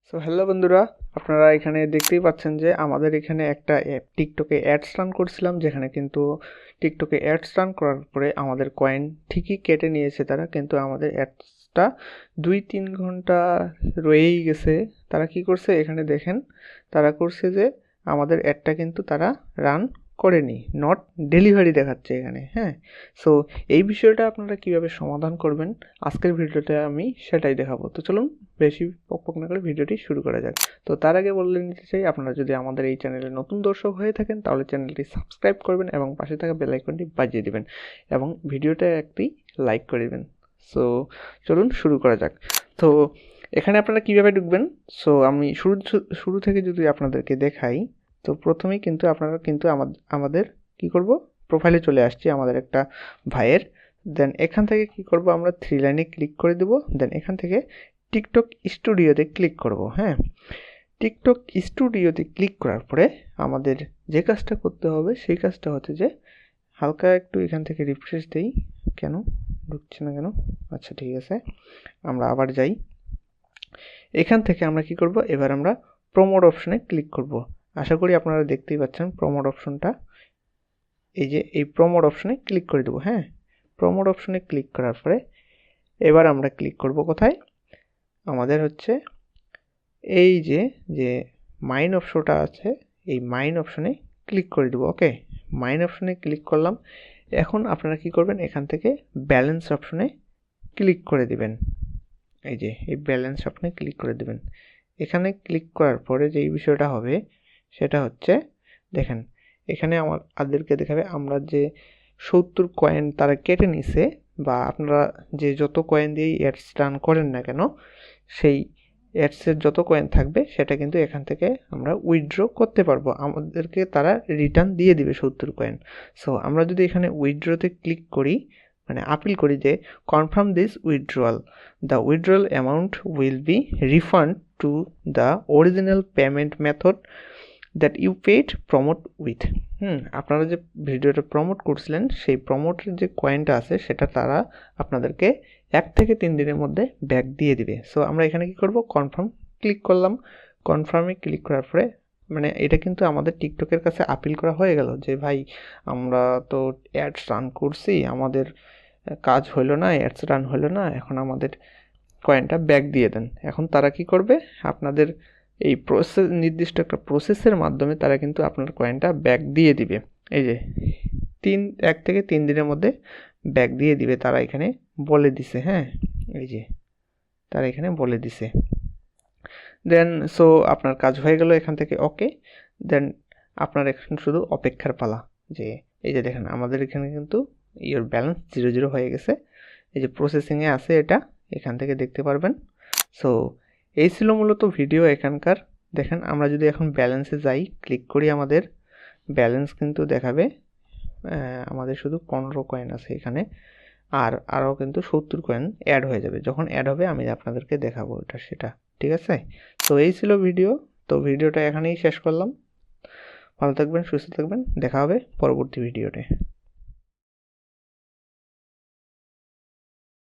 So hello বন্ধুরা, আপনারা এখানে দেখতেই পাচ্ছেন যে আমাদের এখানে একটা টিকটকে অ্যাডস রান করছিলাম, যেখানে কিন্তু টিকটকে অ্যাডস রান করার পরে আমাদের কয়েন ঠিকই কেটে নিয়েছে তারা, কিন্তু আমাদের অ্যাডসটা 2-3 ঘন্টা রয়েই গেছে। তারা কি করছে এখানে দেখেন, তারা করছে যে আমাদের অ্যাডটা কিন্তু তারা রান করেনি, নট ডেলিভারি দেখাচ্ছে এখানে। হ্যাঁ, সো এই বিষয়টা আপনারা কিভাবে সমাধান করবেন আজকের ভিডিওতে আমি সেটাই দেখাবো। তো চলুন বেশি পকপক না করে ভিডিওটি শুরু করা যাক। তো তার আগে বলে নিতে চাই, আপনারা যদি আমাদের এই চ্যানেলে নতুন দর্শক হয়ে থাকেন তাহলে চ্যানেলটি সাবস্ক্রাইব করবেন এবং পাশে থাকা বেল আইকনটি বাজিয়ে দিবেন এবং ভিডিওটা একটি লাইক করে দিবেন। সো চলুন শুরু করা যাক। তো এখানে আপনারা কিভাবে ঢুকবেন, সো আমি শুরু থেকে যদি আপনাদেরকে দেখাই, তো প্রথমেই কিন্তু আপনারা কিন্তু আমাদের কি করব, প্রোফাইলে চলে আসছি আমাদের একটা ভাইয়ের। দেন এখান থেকে কি করব, আমরা 3 লাইনে ক্লিক করে দেব। দেন এখান থেকে টিকটক স্টুডিওতে ক্লিক করব। হ্যাঁ, টিকটক স্টুডিওতে ক্লিক করার পরে আমাদের যে কাজটা করতে হবে সেই কাজটা হচ্ছে যে হালকা একটু এখান থেকে রিফ্রেশ দেই। কেন ঢুকছে না কেন? আচ্ছা ঠিক আছে, আমরা আবার যাই। এখান থেকে আমরা কি করব, এবার আমরা প্রমোট অপশনে ক্লিক করব। আশা করি আপনারা দেখতেই পাচ্ছেন প্রমোট অপশনটা। এই যে এই প্রমোট অপশনে ক্লিক করে দেবো। হ্যাঁ, প্রমোট অপশনে ক্লিক করার পরে এবার আমরা ক্লিক করব কোথায়, আমাদের হচ্ছে এই যে যে মাইন অপশনটা আছে, এই মাইন অপশনে ক্লিক করে দেবো। ওকে, মাইন অপশনে ক্লিক করলাম। এখন আপনারা কি করবেন, এখান থেকে ব্যালেন্স অপশনে ক্লিক করে দিবেন। এই যে এই ব্যালেন্স অপশনে ক্লিক করে দিবেন। এখানে ক্লিক করার পরে যেই বিষয়টা হবে সেটা হচ্ছে, দেখেন এখানে আমাদেরকে দেখাবে আমরা যে 70 কয়েন তারা কেটে নিছে, বা আপনারা যে যত কয়েন দিয়ে অ্যাডস রান করেন না কেন, সেই অ্যাডসের যত কয়েন থাকবে সেটা কিন্তু এখান থেকে আমরা উইথড্র করতে পারবো, আমাদেরকে তারা রিটার্ন দিয়ে দিবে 70 কয়েন। সো আমরা যদি এখানে উইথড্রতে ক্লিক করি, মানে আপিল করি যে confirm this withdrawal, the withdrawal amount will be refund to the original payment method that you paid promote with. আপনারা যে ভিডিওটা প্রমোট করছিলেন সেই প্রমোটের যে কয়েনটা আছে সেটা তারা আপনাদেরকে 1 থেকে 3 দিনের মধ্যে ব্যাক দিয়ে দিবে। সো আমরা এখানে কি করব, কনফার্ম ক্লিক করলাম। কনফার্মে ক্লিক করার পরে মানে এটা কিন্তু আমাদের টিকটকের কাছে আপিল করা হয়ে গেল যে ভাই আমরা তো অ্যাডস রান করছি, আমাদের কাজ হলো না, অ্যাডস রান হলো না, এখন আমাদের কয়েনটা ব্যাক দিয়ে দেন। এখন তারা কি করবে, আপনাদের এই নির্দিষ্ট একটা প্রসেসের মাধ্যমে তারা কিন্তু আপনার কয়েনটা ব্যাক দিয়ে দিবে। এই যে 1 থেকে 3 দিনের মধ্যে ব্যাক দিয়ে দিবে, তারা এখানে বলে দিছে। হ্যাঁ, এই যে তারা এখানে বলে দিছে। দেন সো আপনার কাজ হয়ে গেল এখান থেকে। ওকে, দেন আপনার এখন শুধু অপেক্ষার পালা। যে এই যে দেখেন আমাদের এখানে কিন্তু ইওর ব্যালেন্স 0 হয়ে গেছে। এই যে প্রসেসিংয়ে আছে, এটা এখান থেকে দেখতে পারবেন। সো এই ছিল মূলত ভিডিও এখানকার। দেখেন আমরা যদি এখন ব্যালেন্সে যাই, ক্লিক করি, আমাদের ব্যালেন্স কিন্তু দেখাবে আমাদের শুধু 15 কয়েন আছে এখানে, আর আরও কিন্তু 70 কয়েন অ্যাড হয়ে যাবে। যখন অ্যাড হবে আমি আপনাদেরকে দেখাবো এটা সেটা। ঠিক আছে, তো এই ছিল ভিডিও। তো ভিডিওটা এখানেই শেষ করলাম। ভালো থাকবেন, সুস্থ থাকবেন, দেখা হবে পরবর্তী ভিডিওতে।